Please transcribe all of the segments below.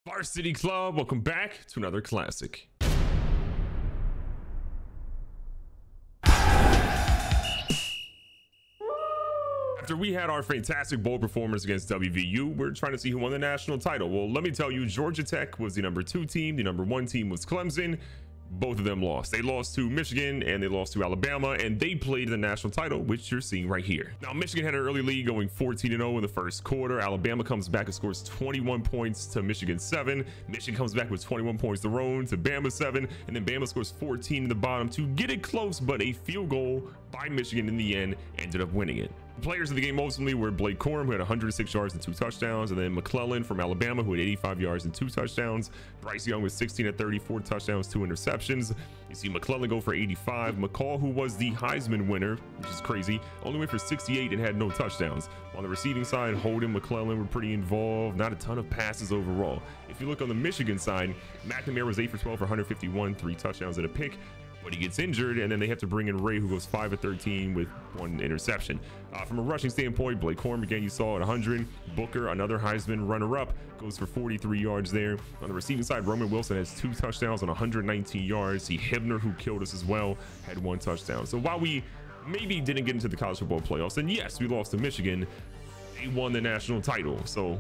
Varsity Club, welcome back to another classic. After we had our fantastic bowl performance against WVU, we're trying to see who won the national title. Well, let me tell you, Georgia Tech was the #2 team. The #1 team was Clemson. Both of them lost. They lost to Michigan and they lost to Alabama, and they played the national title, which you're seeing right here. Now, Michigan had an early lead going 14-0 in the first quarter. Alabama comes back and scores 21 points to Michigan 7. Michigan comes back with 21 points to Roan to Bama 7, and then Bama scores 14 in the bottom to get it close, but a field goal by Michigan in the end ended up winning it. The players of the game ultimately were Blake Corum, who had 106 yards and 2 touchdowns, and then McClellan from Alabama, who had 85 yards and 2 touchdowns. Bryce Young was 16 of 30, 4 touchdowns, 2 interceptions. You see McClellan go for 85. McCall, who was the Heisman winner, which is crazy, only went for 68 and had no touchdowns. On the receiving side, Holden, McClellan were pretty involved. Not a ton of passes overall. If you look on the Michigan side, McNamara was 8 for 12 for 151, 3 touchdowns and a pick. But he gets injured, and then they have to bring in Ray, who goes 5 of 13 with 1 interception. From a rushing standpoint, Blake Corum, again, you saw at 100. Booker, another Heisman runner-up, goes for 43 yards there. On the receiving side, Roman Wilson has 2 touchdowns on 119 yards. See, Hibner, who killed us as well, had 1 touchdown. So while we maybe didn't get into the college football playoffs, and yes, we lost to Michigan, they won the national title. So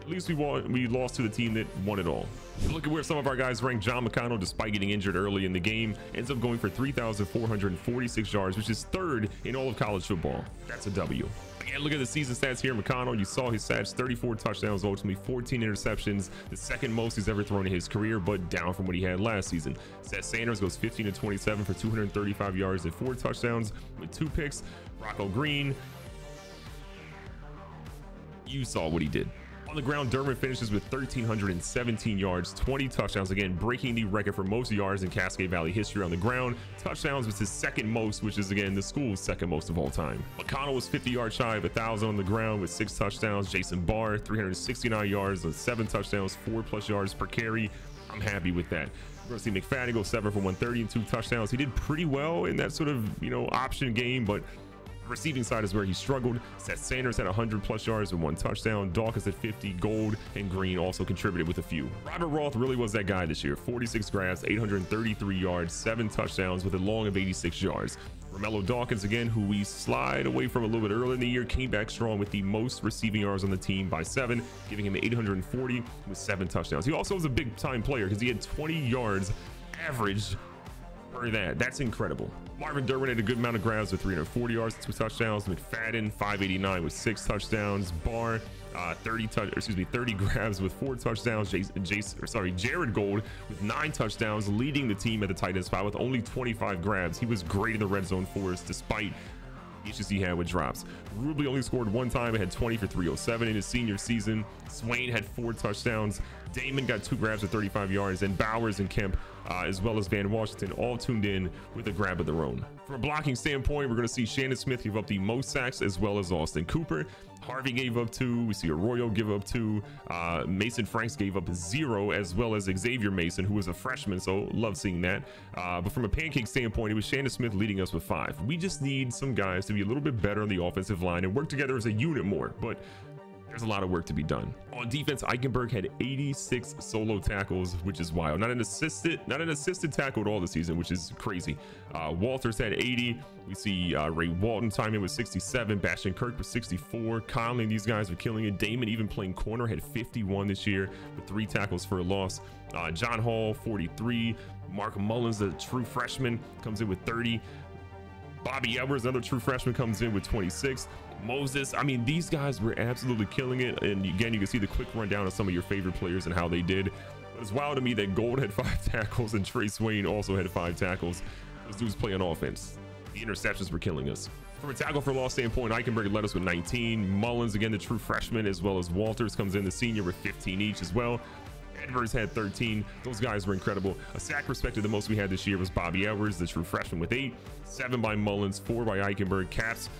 at least we lost to the team that won it all. Look at where some of our guys ranked. John McConnell, despite getting injured early in the game, ends up going for 3,446 yards, which is 3rd in all of college football. That's a W. Again, look at the season stats here. McConnell, you saw his stats: 34 touchdowns, ultimately 14 interceptions, the 2nd most he's ever thrown in his career, but down from what he had last season. Seth Sanders goes 15 of 27 for 235 yards and 4 touchdowns with 2 picks. Rocco Green, you saw what he did. On the ground, Dermot finishes with 1,317 yards, 20 touchdowns, again breaking the record for most yards in Cascade Valley history on the ground. Touchdowns was his 2nd most, which is again the school's 2nd most of all time. McConnell was 50 yards shy of 1,000 on the ground with 6 touchdowns. Jason Barr, 369 yards and 7 touchdowns, 4+ yards per carry. I'm happy with that. We're gonna see McFadden go 7 for 130 and 2 touchdowns. He did pretty well in that sort of, option game, but receiving side is where he struggled. Seth Sanders had 100+ yards and 1 touchdown. Dawkins at 50. Gold and Green also contributed with a few. Robert Roth really was that guy this year. 46 grabs, 833 yards, 7 touchdowns with a long of 86 yards. Romello Dawkins, again, who we slide away from a little bit early in the year, came back strong with the most receiving yards on the team by 7, giving him 840 with 7 touchdowns. He also was a big time player because he had 20 yards averaged for that. That's incredible. Marvin Derwin had a good amount of grabs with 340 yards, 2 touchdowns. McFadden 589 with 6 touchdowns. Barr 30 grabs with 4 touchdowns. Jared Gold with 9 touchdowns, leading the team at the tight end spot with only 25 grabs. He was great in the red zone for us despite issues he had with drops. Rubley only scored 1 time and had 20 for 307 in his senior season. Swain had 4 touchdowns. Damon got 2 grabs at 35 yards, and Bowers and Kemp, as well as Van Washington, all tuned in with a grab of their own. From a blocking standpoint, we're going to see Shannon Smith give up the most sacks, as well as Austin Cooper. Harvey gave up 2. We see Arroyo give up 2. Mason Franks gave up 0, as well as Xavier Mason, who was a freshman, so love seeing that. But from a pancake standpoint, it was Shannon Smith leading us with 5. We just need some guys to be a little bit better on the offensive line and work together as a unit more, but there's a lot of work to be done. On defense, Eichenberg had 86 solo tackles, which is wild. Not an assisted tackle at all this season, which is crazy. Walters had 80. We see Ray Walton timing with 67. Bastion Kirk with 64. Conley, these guys are killing it. Damon, even playing corner, had 51 this year with 3 tackles for a loss. John Hall 43. Mark Mullins, a true freshman, comes in with 30. Bobby Edwards, another true freshman, comes in with 26. Moses, I mean, these guys were absolutely killing it. And again, you can see the quick rundown of some of your favorite players and how they did. But it's wild to me that Gold had 5 tackles and Trey Swain also had 5 tackles. Those dudes play on offense. The interceptions were killing us. From a tackle for loss standpoint, Eichenberg led us with 19. Mullins, again, the true freshman, as well as Walters comes in, the senior, with 15 each as well. Edwards had 13. Those guys were incredible. A sack perspective, the most we had this year was Bobby Edwards, the true freshman, with 8. 7 by Mullins, 4 by Eichenberg. Caps,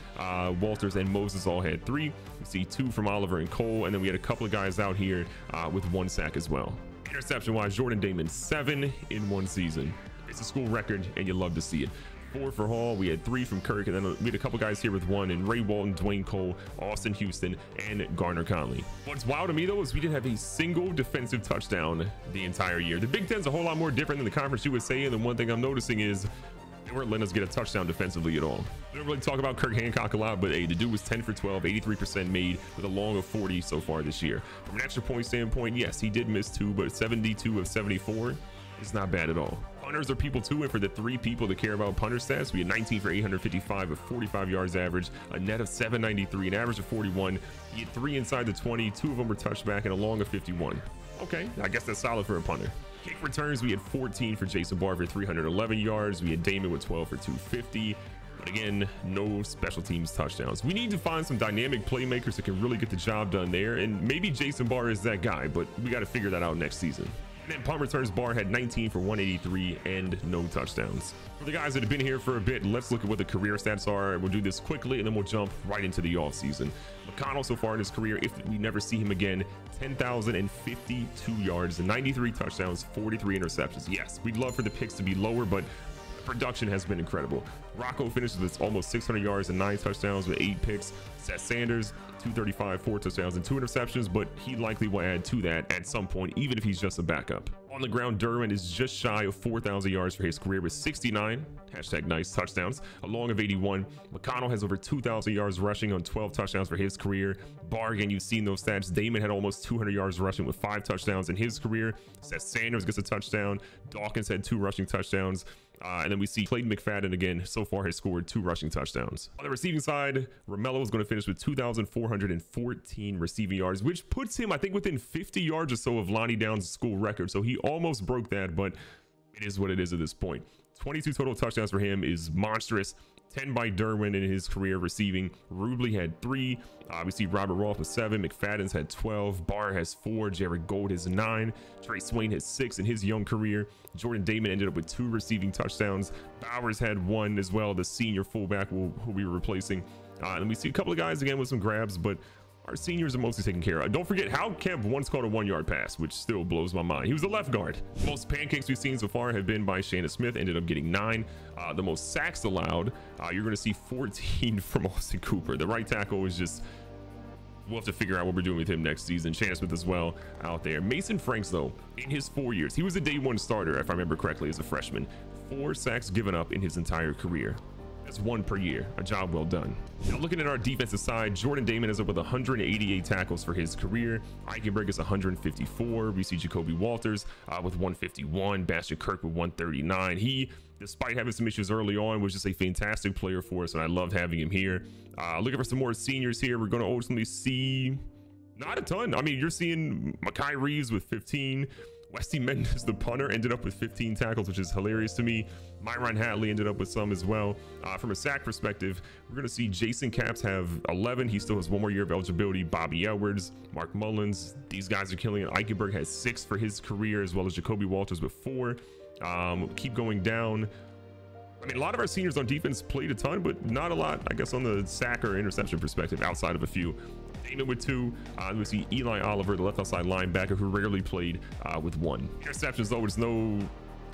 Walters, and Moses all had 3. We see 2 from Oliver and Cole, and then we had a couple of guys out here with 1 sack as well. Interception wise, Jordan Damon, 7 in 1 season. It's a school record, and you love to see it. 4 for Hall. We had 3 from Kirk, and then we had a couple guys here with 1, and Ray Walton, Dwayne Cole, Austin Houston, and Garner Conley. What's wild to me though is we didn't have a single defensive touchdown the entire year. The Big Ten's a whole lot more different than the Conference USA, and the one thing I'm noticing is they weren't letting us get a touchdown defensively at all. We don't really talk about Kirk Hancock a lot, but hey, the dude was 10 for 12, 83% made with a long of 40 so far this year. From an extra point standpoint, yes, he did miss 2, but 72 of 74 is not bad at all. Punters are people too, and for the 3 people that care about punter stats, we had 19 for 855 with 45 yards average, a net of 793, an average of 41. He had 3 inside the 20, 2 of them were touchback, and a long of 51. Okay, I guess that's solid for a punter. Kick returns, we had 14 for Jason Barr for 311 yards. We had Damon with 12 for 250. But again, no special teams touchdowns. We need to find some dynamic playmakers that can really get the job done there, and maybe Jason Barr is that guy, but we got to figure that out next season. And then punt returns, Barr had 19 for 183 and no touchdowns. For the guys that have been here for a bit, let's look at what the career stats are. We'll do this quickly, and then we'll jump right into the offseason. Mcconnell so far in his career, if we never see him again, 10,052 yards, 93 touchdowns, 43 interceptions. Yes, we'd love for the picks to be lower, but production has been incredible. Rocco finishes with almost 600 yards and 9 touchdowns with 8 picks. Seth Sanders, 235, 4 touchdowns and 2 interceptions, but he likely will add to that at some point, even if he's just a backup. On the ground, Darrow Rd is just shy of 4,000 yards for his career with 69 #nice touchdowns, a long of 81. Mcconnell has over 2,000 yards rushing on 12 touchdowns for his career. Barr, again, you've seen those stats. Damon had almost 200 yards rushing with 5 touchdowns in his career. Seth Sanders gets a touchdown. Dawkins had 2 rushing touchdowns. And then we see Clayton McFadden again so far has scored 2 rushing touchdowns. On the receiving side, Romello is going to finish with 2,414 receiving yards, which puts him, I think, within 50 yards or so of Lonnie Downs' school record. So he almost broke that, but it is what it is at this point. 22 total touchdowns for him is monstrous. 10 by Derwin in his career receiving. Rubley had 3. We see Robert Rolfe with 7. McFadden's had 12. Barr has 4. Jared Gold has 9. Trey Swain has 6 in his young career. Jordan Damon ended up with 2 receiving touchdowns. Bowers had 1 as well, the senior fullback who we were replacing. And we see a couple of guys again with some grabs, but our seniors are mostly taken care of. Don't forget, Hal Kemp once caught a 1-yard pass, which still blows my mind. He was a left guard. Most pancakes we've seen so far have been by Shannon Smith, ended up getting 9. The most sacks allowed, you're going to see 14 from Austin Cooper. The right tackle is just, we'll have to figure out what we're doing with him next season. Shannon Smith as well out there. Mason Franks, though, in his 4 years, he was a day 1 starter, if I remember correctly, as a freshman. 4 sacks given up in his entire career. That's 1 per year. A job well done. Now looking at our defensive side, Jordan Damon is up with 188 tackles for his career. Eichenberg is 154. We see Jacoby Walters with 151. Bastion Kirk with 139. He, despite having some issues early on, was just a fantastic player for us, and I loved having him here. Looking for some more seniors here. We're going to ultimately see not a ton. I mean, you're seeing Makai Reeves with 15. Westy Mendes, the punter, ended up with 15 tackles, which is hilarious to me. Myron Hatley ended up with some as well. From a sack perspective, we're going to see Jason Capps have 11. He still has 1 more year of eligibility. Bobby Edwards, Mark Mullins, these guys are killing it. Eichenberg has 6 for his career, as well as Jacoby Walters with 4. Keep going down. I mean, a lot of our seniors on defense played a ton, but not a lot, I guess, on the sack or interception perspective outside of a few. Damon with 2. We see Eli Oliver, the left outside linebacker, who rarely played, with 1. Interceptions, though, it's no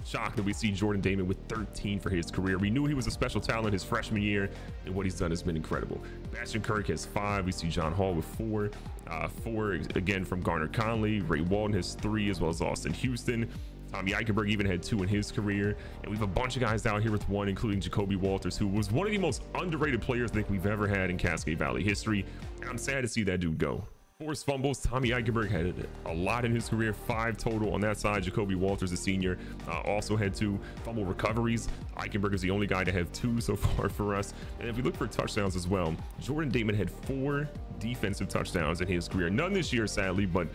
shock that we see Jordan Damon with 13 for his career. We knew he was a special talent his freshman year, and what he's done has been incredible. Bastion Kirk has 5. We see John Hall with 4. 4 again from Garner Conley. Ray Walton has 3, as well as Austin Houston. Tommy Eichenberg even had 2 in his career, and we have a bunch of guys down here with 1, including Jacoby Walters, who was one of the most underrated players I think we've ever had in Cascade Valley history, and I'm sad to see that dude go. Forced fumbles, Tommy Eichenberg had a lot in his career, 5 total on that side. Jacoby Walters, the senior, also had 2 fumble recoveries. Eichenberg is the only guy to have 2 so far for us. And if we look for touchdowns as well, Jordan Damon had 4 defensive touchdowns in his career. None this year, sadly, but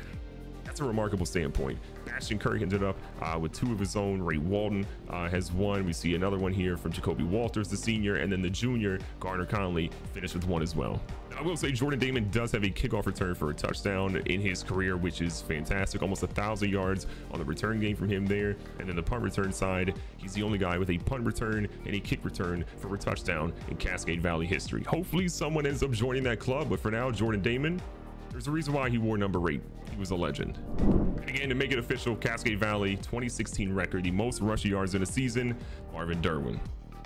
that's a remarkable standpoint. Bastion Kirk ended up with 2 of his own. Ray Walton has 1. We see another one here from Jacoby Walters, the senior, and then the junior, Garner Conley, finished with 1 as well. Now, I will say Jordan Damon does have a kickoff return for a touchdown in his career, which is fantastic. Almost 1,000 yards on the return game from him there. And then the punt return side, he's the only guy with a punt return and a kick return for a touchdown in Cascade Valley history. Hopefully someone ends up joining that club, but for now, Jordan Damon, there's a reason why he wore number 8. He was a legend. And again, to make it official, Cascade Valley 2016 record, the most rushing yards in a season, Marvin Derwin.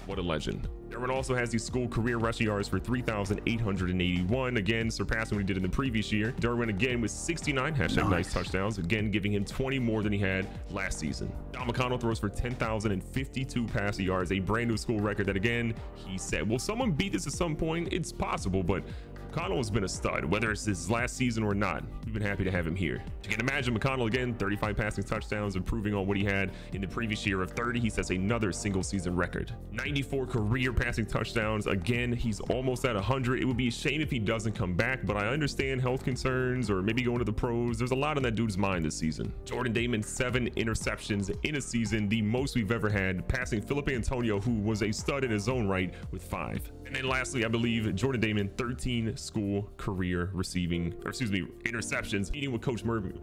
What a legend. Darrow also has the school career rushing yards for 3,881, again surpassing what he did in the previous year. Darrow again with 69 #nice touchdowns, again giving him 20 more than he had last season. Mcconnell throws for 10,052 passing yards, a brand new school record that again he said, will someone beat this at some point? It's possible, but Mcconnell has been a stud, whether it's his last season or not. We've been happy to have him here. You can imagine Mcconnell again, 35 passing touchdowns, improving on what he had in the previous year of 30. He sets another single season record. 94 career passing touchdowns. Again, he's almost at 100. It would be a shame if he doesn't come back, but I understand health concerns or maybe going to the pros. There's a lot on that dude's mind this season. Jordan Damon, 7 interceptions in a season, the most we've ever had, passing Philip Antonio, who was a stud in his own right, with 5. And then lastly, I believe Jordan Damon, 13 school career interceptions, beating what Coach Mervin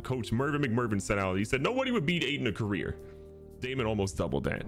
McMurvin set out. He said nobody would beat 8 in a career. Damon almost doubled that.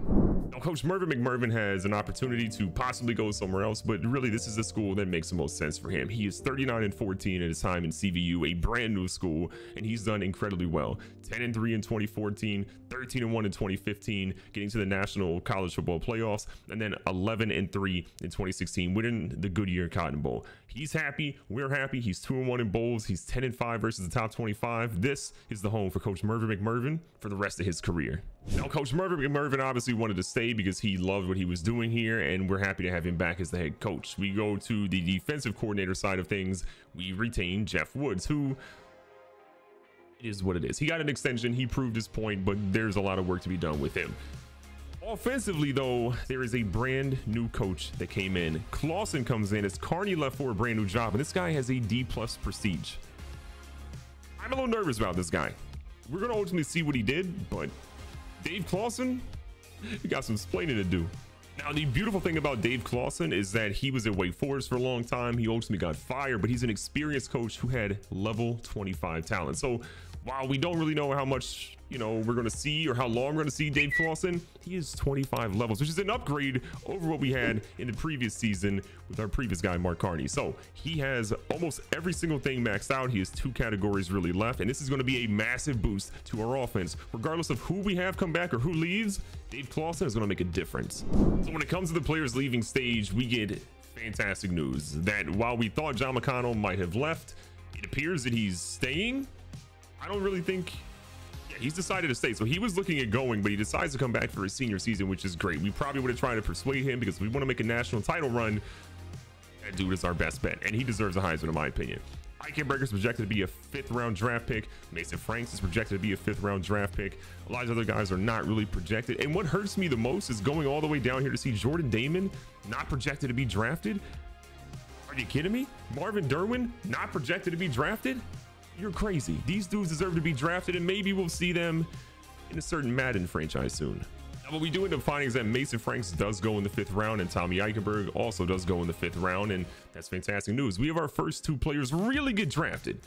Now, Coach Mervin McMurvin has an opportunity to possibly go somewhere else, but really this is the school that makes the most sense for him. He is 39-14 at his time in CVU, a brand new school, and he's done incredibly well. 10-3 in 2014, 13-1 in 2015, getting to the National College Football Playoffs, and then 11-3 in 2016, winning the Goodyear Cotton Bowl. He's happy, we're happy. He's 2-1 in bowls. He's 10-5 versus the top 25. This is the home for Coach Mervin McMurvin for the rest of his career. Now, Coach Mervin McMurvin obviously wanted to stay because he loved what he was doing here, and we're happy to have him back as the head coach. We go to the defensive coordinator side of things. We retain Jeff Woods, who, it is what it is. He got an extension. He proved his point, but there's a lot of work to be done with him. Offensively, though, there is a brand new coach that came in. Clausen comes in as Carney left for a brand new job, and this guy has a D+ prestige. I'm a little nervous about this guy. We're going to ultimately see what he did, but Dave Clausen, he got some explaining to do. Now, the beautiful thing about Dave Clausen is that he was at Wake Forest for a long time. He ultimately got fired, but he's an experienced coach who had level 25 talent. So while we don't really know how much, we're going to see or how long we're going to see Dave Clausen, he is 25 levels, which is an upgrade over what we had in the previous season with our previous guy, Mark Carney. So he has almost every single thing maxed out. He has 2 categories really left, and this is going to be a massive boost to our offense. Regardless of who we have come back or who leaves, Dave Clausen is going to make a difference. So when it comes to the players leaving stage, we get fantastic news that while we thought John Mcconnell might have left, it appears that he's staying. I don't really think, he's decided to stay. So he was looking at going, but he decides to come back for his senior season, which is great. We probably would have tried to persuade him because we want to make a national title run. That dude is our best bet, and he deserves a Heisman in my opinion. Ike Breaker's projected to be a 5th round draft pick. Mason Franks is projected to be a 5th round draft pick. A lot of other guys are not really projected. And what hurts me the most is going all the way down here to see Jordan Damon not projected to be drafted. Are you kidding me? Marvin Derwin not projected to be drafted? You're crazy. These dudes deserve to be drafted, and maybe we'll see them in a certain Madden franchise soon. Now, what we do end up finding is that Mason Franks does go in the 5th round, and Tommy Eichenberg also does go in the 5th round, and that's fantastic news. We have our first 2 players really get drafted.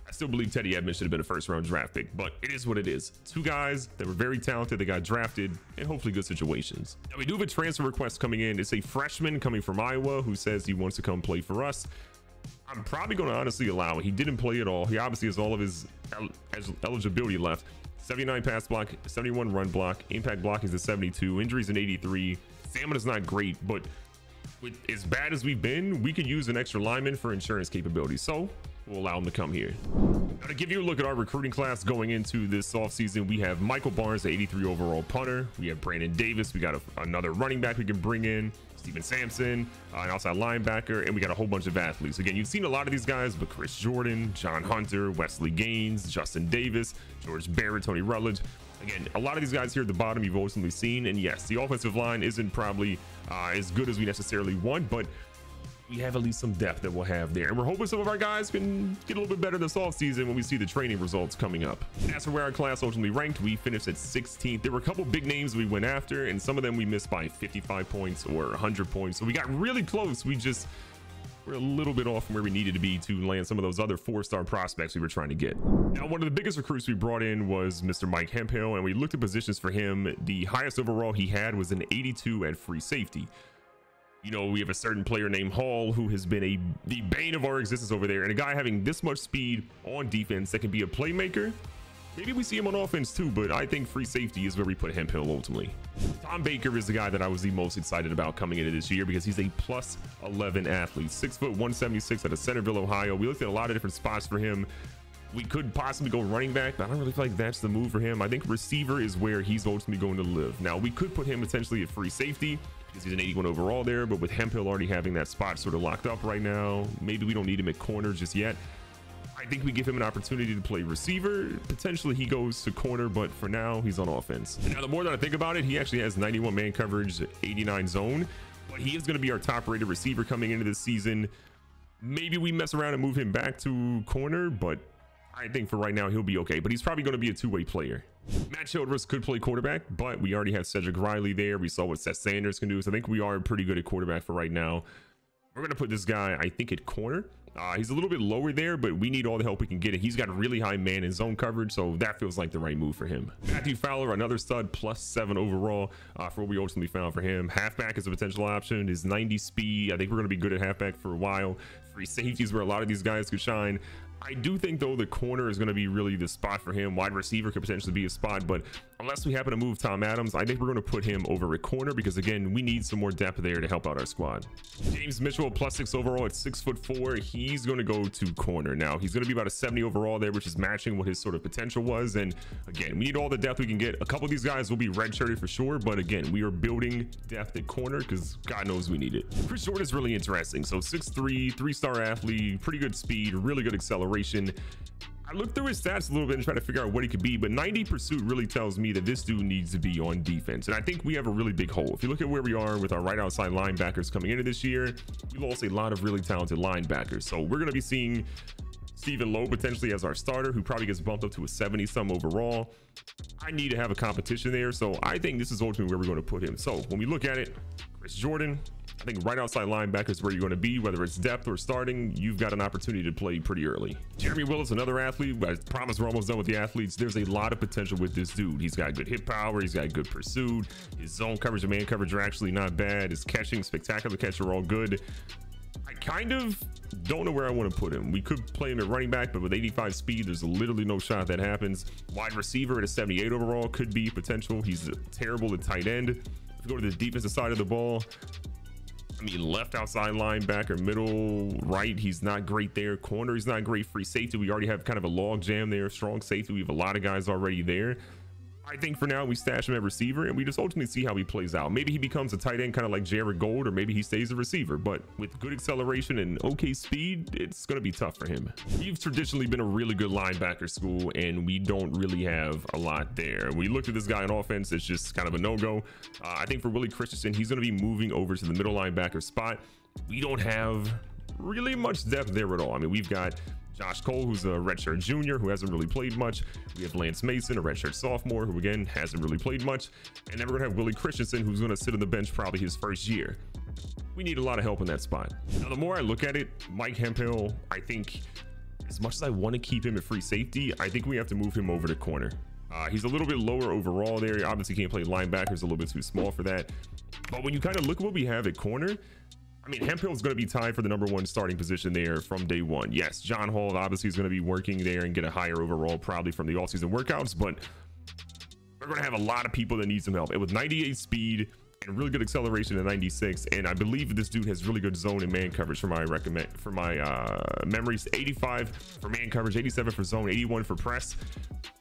I still believe Teddy Edmonds should have been a 1st round draft pick, but it is what it is. 2 guys that were very talented, they got drafted, and hopefully good situations. Now, we do have a transfer request coming in. It's a freshman coming from Iowa who says he wants to come play for us. I'm probably going to honestly allow it. He didn't play at all. He obviously has all of his eligibility left. 79 pass block, 71 run block, impact block is a 72, injuries an 83. Stamina is not great, but with as bad as we've been, we could use an extra lineman for insurance capabilities. So we'll allow him to come here. Now, to give you a look at our recruiting class going into this offseason, we have Michael Barnes, the 83 overall punter. We have Brandon Davis. We got another running back we can bring in. Steven Sampson, an outside linebacker, and we got a whole bunch of athletes. Again, you've seen a lot of these guys, but Chris Jordan, John Hunter, Wesley Gaines, Justin Davis, George Barrett, Tony Rutledge. Again, a lot of these guys here at the bottom you've ultimately seen, and yes, the offensive line isn't probably as good as we necessarily want, but we have at least some depth that we'll have there, and we're hoping some of our guys can get a little bit better this offseason when we see the training results coming up. As for where our class ultimately ranked, we finished at 16th. There were a couple big names we went after, and some of them we missed by 55 points or 100 points, so we got really close. We're a little bit off from where we needed to be to land some of those other 4-star prospects we were trying to get. Now, one of the biggest recruits we brought in was Mr. Mike Hemphill, and we looked at positions for him. The highest overall he had was an 82 at free safety. We have a certain player named Hall who has been the bane of our existence over there, and a guy having this much speed on defense that can be a playmaker. Maybe we see him on offense too, but I think free safety is where we put Hemphill ultimately. Tom Baker is the guy that I was the most excited about coming into this year because he's a plus 11 athlete, 6 foot 176 out of Centerville, Ohio. We looked at a lot of different spots for him. We could possibly go running back, but I don't really feel like that's the move for him. I think receiver is where he's ultimately going to live. Now, we could put him potentially at free safety because he's an 81 overall there, but with Hemphill already having that spot sort of locked up right now, maybe we don't need him at corner just yet. I think we give him an opportunity to play receiver. Potentially he goes to corner, but for now he's on offense. And now the more that I think about it, he actually has 91 man coverage, 89 zone, but he is going to be our top rated receiver coming into this season. Maybe we mess around and move him back to corner, but I think for right now he'll be okay, but he's probably going to be a two-way player. Matt Childress could play quarterback, but we already have Cedric Riley there. We saw what Seth Sanders can do, so I think we are pretty good at quarterback for right now. We're going to put this guy, I think, at corner. He's a little bit lower there, but we need all the help we can get. He's got really high man and zone coverage, so that feels like the right move for him. Matthew Fowler, another stud, plus 7 overall for what we ultimately found for him. Halfback is a potential option. His 90 speed, I think we're going to be good at halfback for a while. Free safety is where a lot of these guys could shine. I do think, though, the corner is going to be really the spot for him. Wide receiver could potentially be a spot, but unless we happen to move Tom Adams, I think we're going to put him over at corner because, again, we need some more depth there to help out our squad. James Mitchell, plus 6 overall at 6'4". He's going to go to corner. Now, he's going to be about a 70 overall there, which is matching what his sort of potential was. And, again, we need all the depth we can get. A couple of these guys will be redshirted for sure, but, again, we are building depth at corner because God knows we need it. Chris Jordan is really interesting. So, 6'3", 3-star athlete, pretty good speed, really good acceleration. I looked through his stats a little bit and tried to figure out what he could be, but 90 pursuit really tells me that this dude needs to be on defense. And I think we have a really big hole. If you look at where we are with our right outside linebackers coming into this year, we lost a lot of really talented linebackers. So we're going to be seeing Stephen Lowe potentially as our starter, who probably gets bumped up to a 70-some overall. I need to have a competition there. So I think this is ultimately where we're going to put him. So when we look at it, Chris Jordan, I think right outside linebacker is where you're going to be, whether it's depth or starting. You've got an opportunity to play pretty early. Jeremy Willis, another athlete. I promise we're almost done with the athletes. There's a lot of potential with this dude. He's got good hit power. He's got good pursuit. His zone coverage and man coverage are actually not bad. His catching, spectacular catch are all good. I kind of don't know where I want to put him. We could play him at running back, but with 85 speed, there's literally no shot that happens. Wide receiver at a 78 overall could be potential. He's terrible at tight end. If we go to the defensive side of the ball, I mean, left outside linebacker, middle, right, he's not great there. Corner, he's not great. Free safety, we already have kind of a log jam there. Strong safety, we have a lot of guys already there. I think for now we stash him at receiver and we just ultimately see how he plays out. Maybe he becomes a tight end, kind of like Jared Gold, or maybe he stays a receiver, but with good acceleration and okay speed, it's going to be tough for him. We've traditionally been a really good linebacker school and we don't really have a lot there. We looked at this guy on offense, it's just kind of a no-go. I think for Willie Christensen, he's going to be moving over to the middle linebacker spot. We don't have really much depth there at all. I mean, we've got Josh Cole, who's a redshirt junior who hasn't really played much. We have Lance Mason, a redshirt sophomore who again hasn't really played much, and then we're gonna have Willie Christensen, who's gonna sit on the bench probably his first year. We need a lot of help in that spot. Now the more I look at it, Mike Hemphill, I think as much as I want to keep him at free safety, I think we have to move him over to corner. He's a little bit lower overall there. He obviously can't play linebacker, he's a little bit too small for that. But when you kind of look at what we have at corner, I mean, Hemphill is going to be tied for the #1 starting position there from day one. Yes, John Hall obviously is going to be working there and get a higher overall probably from the offseason workouts, but we're going to have a lot of people that need some help. And with 98 speed and really good acceleration at 96, and I believe this dude has really good zone and man coverage for my memories. 85 for man coverage, 87 for zone, 81 for press.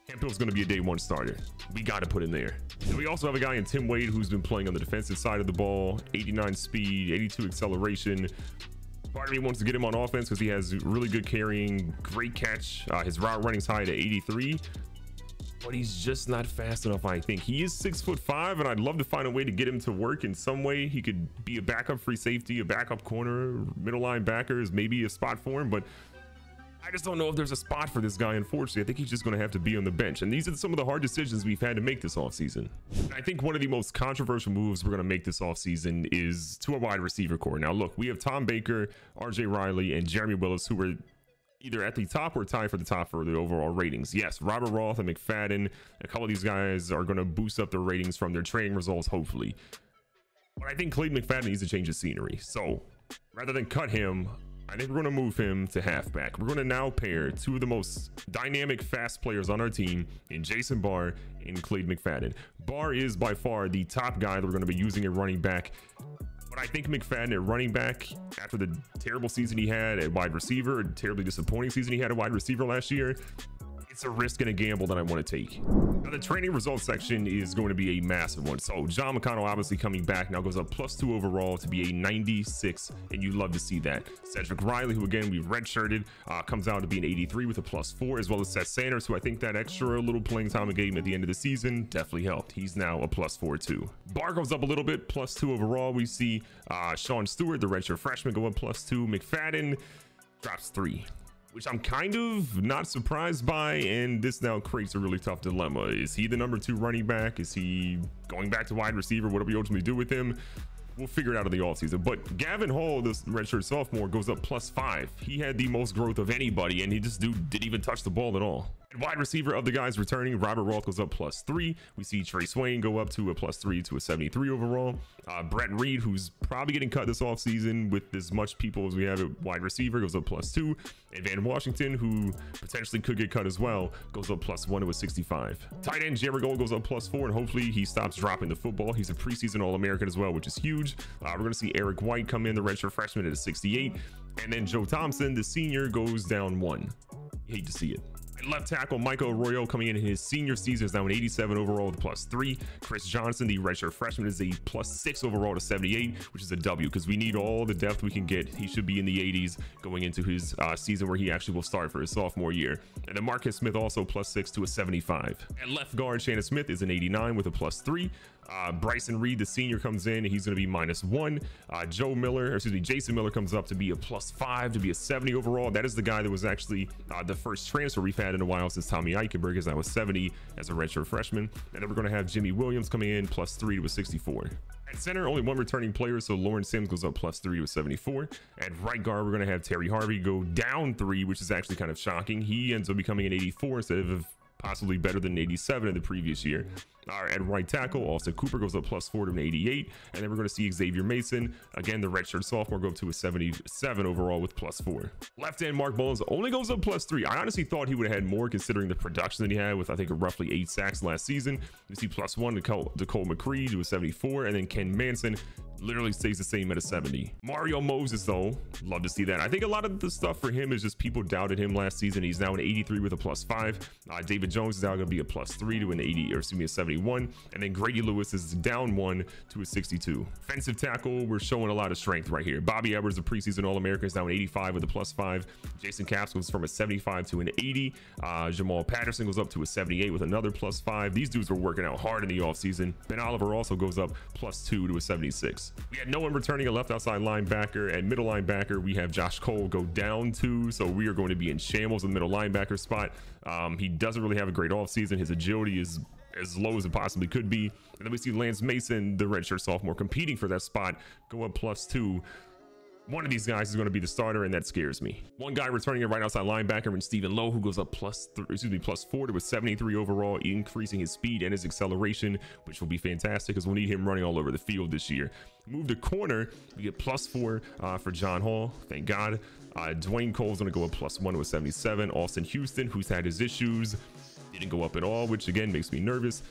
Hemphill's going to be a day one starter. We got to put him there. And we also have a guy in Tim Wade who's been playing on the defensive side of the ball. 89 speed, 82 acceleration. Part of me wants to get him on offense because he has really good carrying, great catch. His route running's high at 83, but he's just not fast enough. I think he is 6'5", and I'd love to find a way to get him to work in some way. He could be a backup free safety, a backup corner, middle linebacker is maybe a spot for him, but I just don't know if there's a spot for this guy. Unfortunately, I think he's just going to have to be on the bench. And these are some of the hard decisions we've had to make this offseason. I think one of the most controversial moves we're going to make this offseason is to a wide receiver core. Now, look, we have Tom Baker, RJ Riley, and Jeremy Willis, who were either at the top or tied for the top for the overall ratings. Yes, Robert Roth and McFadden, a couple of these guys are going to boost up their ratings from their training results, hopefully. But I think Clayton McFadden needs to change his scenery. So rather than cut him, I think we're going to move him to halfback. We're going to now pair two of the most dynamic, fast players on our team in Jason Barr and Clade McFadden. Barr is by far the top guy that we're going to be using at running back. But I think McFadden at running back, after the terrible season he had at wide receiver, a terribly disappointing season he had at wide receiver last year, it's a risk and a gamble that I want to take. Now, the training results section is going to be a massive one. So John Mcconnell obviously coming back now goes up +2 overall to be a 96, and you love to see that. Cedric Riley, who again we've redshirted, comes out to be an 83 with a +4, as well as Seth Sanders, who I think that extra little playing time a game at the end of the season definitely helped. He's now a +4 too. Barr goes up a little bit, +2 overall. We see Sean Stewart, the redshirt freshman, go up +2. McFadden drops 3. Which I'm kind of not surprised by, and this now creates a really tough dilemma. Is he the number 2 running back? Is he going back to wide receiver? What do we ultimately do with him? We'll figure it out in the offseason. But Gavin Hall, this redshirt sophomore, goes up +5. He had the most growth of anybody, and he just didn't even touch the ball at all. And wide receiver of the guys returning, Robert Roth goes up +3. We see Trey Swain go up to a +3 to a 73 overall. Bret Reed, who's probably getting cut this offseason with as much people as we have at wide receiver, goes up +2. And Van Washington, who potentially could get cut as well, goes up +1 to a 65. Tight end Jared Gold goes up +4, and hopefully he stops dropping the football. He's a preseason All-American as well, which is huge. We're going to see Eric White come in, the redshirt freshman, at a 68. And then Joe Thompson, the senior, goes down 1. Hate to see it. Left tackle Michael Arroyo coming in his senior season is now an 87 overall with +3. Chris Johnson, the redshirt freshman, is a +6 overall to 78, which is a W because we need all the depth we can get. He should be in the 80s going into his season where he actually will start for his sophomore year. And then Marcus Smith also +6 to a 75. At left guard, Shannon Smith is an 89 with a +3. Bryson Reed, the senior, comes in and he's going to be -1. Jason Miller comes up to be a +5 to be a 70 overall. That is the guy that was actually the first transfer we've had in a while since Tommy Eichenberg, as I was 70 as a redshirt freshman. And then we're going to have Jimmy Williams coming in +3 to a 64. At center, only one returning player, so Lauren Sims goes up +3 to a 74. At right guard, we're going to have Terry Harvey go down 3, which is actually kind of shocking. He ends up becoming an 84 instead of possibly better than 87 in the previous year. At right tackle, Austin Cooper goes up +4 to an 88, and then we're going to see Xavier Mason, again the redshirt sophomore, go up to a 77 overall with +4. Left end Mark Mullins only goes up +3. I honestly thought he would have had more considering the production that he had with, I think, roughly 8 sacks last season. We see +1 to Cole McCree to a 74, and then Ken Manson literally stays the same at a 70. Mario Moses, though, love to see that. I think a lot of the stuff for him is just people doubted him last season. He's now an 83 with a +5. David Jones is now going to be a +3 to an 80, or excuse me, a 71. And then Grady Lewis is down 1 to a 62. Offensive tackle, we're showing a lot of strength right here. Bobby Edwards, the preseason All-American, is now an 85 with a +5. Jason Capps goes from a 75 to an 80. Jamal Patterson goes up to a 78 with another +5. These dudes were working out hard in the offseason. Ben Oliver also goes up +2 to a 76. We had no one returning a left outside linebacker. At middle linebacker, we have Josh Cole go down 2, so we are going to be in shambles in the middle linebacker spot. He doesn't really have a great offseason. His agility is as low as it possibly could be. And then we see Lance Mason, the redshirt sophomore, competing for that spot, go up +2. One of these guys is going to be the starter, and that scares me. One guy returning a right outside linebacker, and Stephen Lowe, who goes up +4 to a 73 overall, increasing his speed and his acceleration, which will be fantastic because we'll need him running all over the field this year. Move to corner, we get +4 for John Hall, thank God. Dwayne Cole's going to go up +1 to a 77. Austin Houston, who's had his issues, didn't go up at all, which again makes me nervous.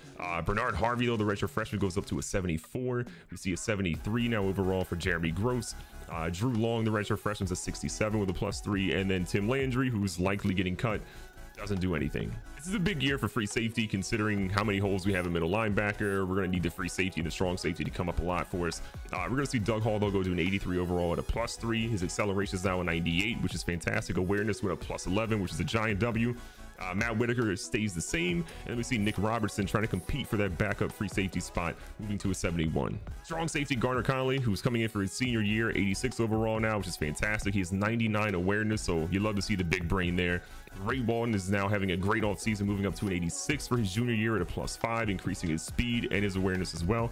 Bernard Harvey, though, the redshirt freshman, goes up to a 74. We see a 73 now overall for Jeremy Gross. Drew Long, the redshirt freshman, is a 67 with a +3, and then Tim Landry, who's likely getting cut, doesn't do anything. This is a big year for free safety considering how many holes we have in middle linebacker. We're going to need the free safety and the strong safety to come up a lot for us. We're going to see Doug Hall, though, go to an 83 overall at a +3. His acceleration is now a 98, which is fantastic. Awareness went up +11, which is a giant W. Matt Whitaker stays the same, and then we see Nick Robertson trying to compete for that backup free safety spot, moving to a 71. Strong safety Garner Conley, who's coming in for his senior year, 86 overall now, which is fantastic. He has 99 awareness, so you love to see the big brain there. Ray Walton is now having a great offseason, moving up to an 86 for his junior year at a +5, increasing his speed and his awareness as well.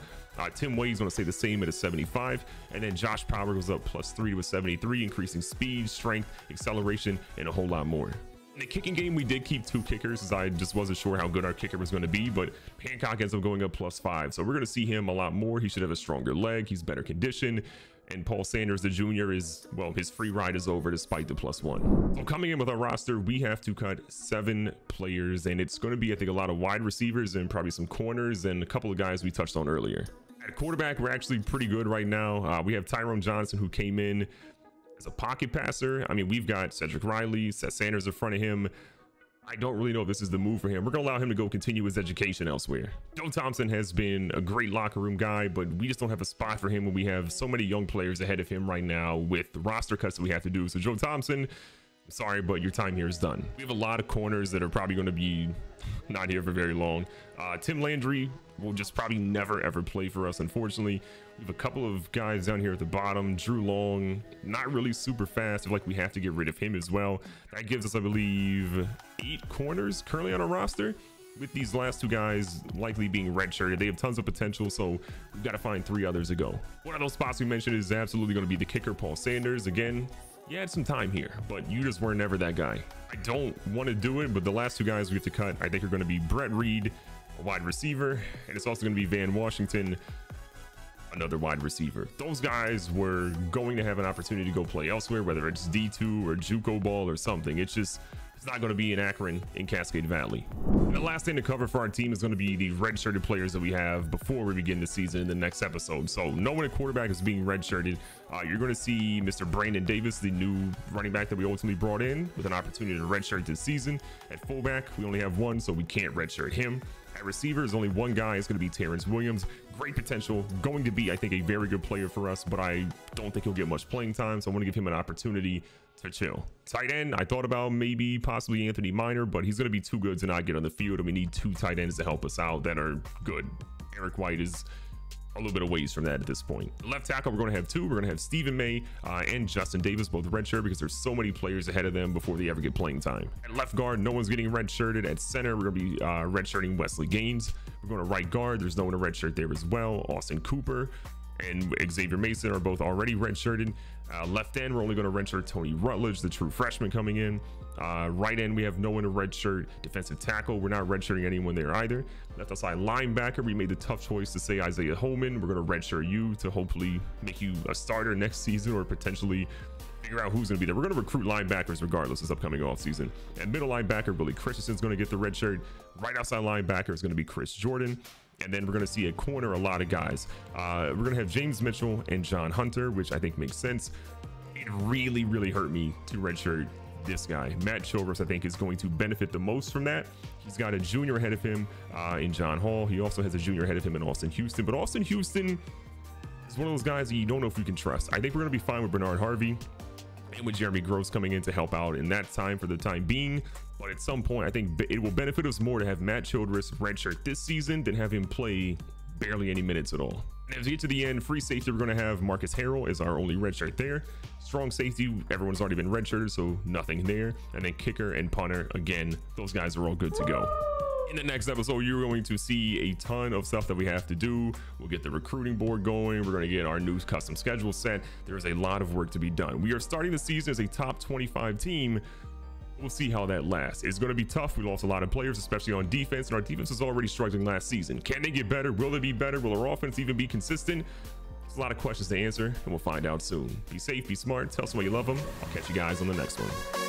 Tim Wade's going to stay the same at a 75, and then Josh Power goes up +3 to a 73, increasing speed, strength, acceleration, and a whole lot more. In the kicking game, we did keep 2 kickers as I just wasn't sure how good our kicker was going to be, but Hancock ends up going up +5. So we're going to see him a lot more. He should have a stronger leg. He's better conditioned. And Paul Sanders, the junior, is, well, his free ride is over despite the +1. So coming in with our roster, we have to cut 7 players, and it's going to be, I think, a lot of wide receivers and probably some corners and a couple of guys we touched on earlier. At quarterback, we're actually pretty good right now. We have Tyrone Johnson, who came in as a pocket passer. I mean, we've got Cedric Riley, Seth Sanders in front of him. I don't really know if this is the move for him. We're going to allow him to go continue his education elsewhere. Joe Thompson has been a great locker room guy, but we just don't have a spot for him when we have so many young players ahead of him right now with the roster cuts that we have to do. So Joe Thompson, I'm sorry, but your time here is done. We have a lot of corners that are probably going to be not here for very long. Tim Landry will just probably never ever play for us, unfortunately. We have a couple of guys down here at the bottom. Drew Long, not really super fast. I feel like we have to get rid of him as well. That gives us, I believe, 8 corners currently on our roster, with these last 2 guys likely being redshirted. They have tons of potential, so we've got to find 3 others to go. One of those spots we mentioned is absolutely going to be the kicker, Paul Sanders. Again, you had some time here, but you just were never that guy. I don't want to do it, but the last 2 guys we have to cut, I think, are going to be Bret Reed, a wide receiver, and it's also going to be Van Washington, another wide receiver. Those guys were going to have an opportunity to go play elsewhere, whether it's D2 or JUCO ball or something. It's not going to be in Akron in Cascade Valley. And the last thing to cover for our team is going to be the redshirted players that we have before we begin the season in the next episode. So no one at quarterback is being redshirted. You're going to see Mr. Brandon Davis, the new running back that we ultimately brought in, with an opportunity to redshirt this season. At fullback, we only have 1, so we can't redshirt him. At receiver, there's only 1 guy. It's going to be Terrence Williams. Great potential, going to be, I think, a very good player for us, but I don't think he'll get much playing time, so I want to give him an opportunity to chill. Tight end, I thought about maybe possibly Anthony Minor, but he's going to be too good to not get on the field, and we need 2 tight ends to help us out that are good. Eric White is a little bit of ways from that at this point. Left tackle, we're going to have 2. We're going to have Stephen May and Justin Davis, both redshirt, because there's so many players ahead of them before they ever get playing time. At left guard, no one's getting redshirted. At center, we're going to be redshirting Wesley Gaines. We're going to right guard. There's no one to redshirt there as well. Austin Cooper and Xavier Mason are both already redshirted. Left end, we're only going to redshirt Tony Rutledge, the true freshman coming in. Right end, we have no one to redshirt. Defensive tackle, we're not redshirting anyone there either. Left outside linebacker, we made the tough choice to say Isaiah Holman. We're going to redshirt you to hopefully make you a starter next season, or potentially figure out who's going to be there. We're going to recruit linebackers regardless this upcoming offseason. And middle linebacker, Billy Christensen's going to get the red shirt. Right outside linebacker is going to be Chris Jordan. And then we're going to see a corner, a lot of guys. We're going to have James Mitchell and John Hunter, which I think makes sense. It really, really hurt me to redshirt this guy. Matt Childress, I think, is going to benefit the most from that. He's got a junior ahead of him in John Hall. He also has a junior ahead of him in Austin Houston. But Austin Houston is one of those guys that you don't know if you can trust. I think we're going to be fine with Bernard Harvey and with Jeremy Gross coming in to help out in that time for the time being. But at some point, I think it will benefit us more to have Matt Childress redshirt this season than have him play barely any minutes at all. And as we get to the end, free safety, we're going to have Marcus Harrell as our only redshirt there. Strong safety, everyone's already been redshirted, so nothing there. And then kicker and punter, again, those guys are all good to go. In the next episode, you're going to see a ton of stuff that we have to do. We'll get the recruiting board going. We're going to get our new custom schedule set. There's a lot of work to be done. We are starting the season as a top 25 team. We'll see how that lasts. It's going to be tough. We lost a lot of players, especially on defense, and our defense was already struggling last season. Can they get better? Will they be better? Will our offense even be consistent? There's a lot of questions to answer, and we'll find out soon. Be safe, be smart, tell someone you love them. I'll catch you guys on the next one.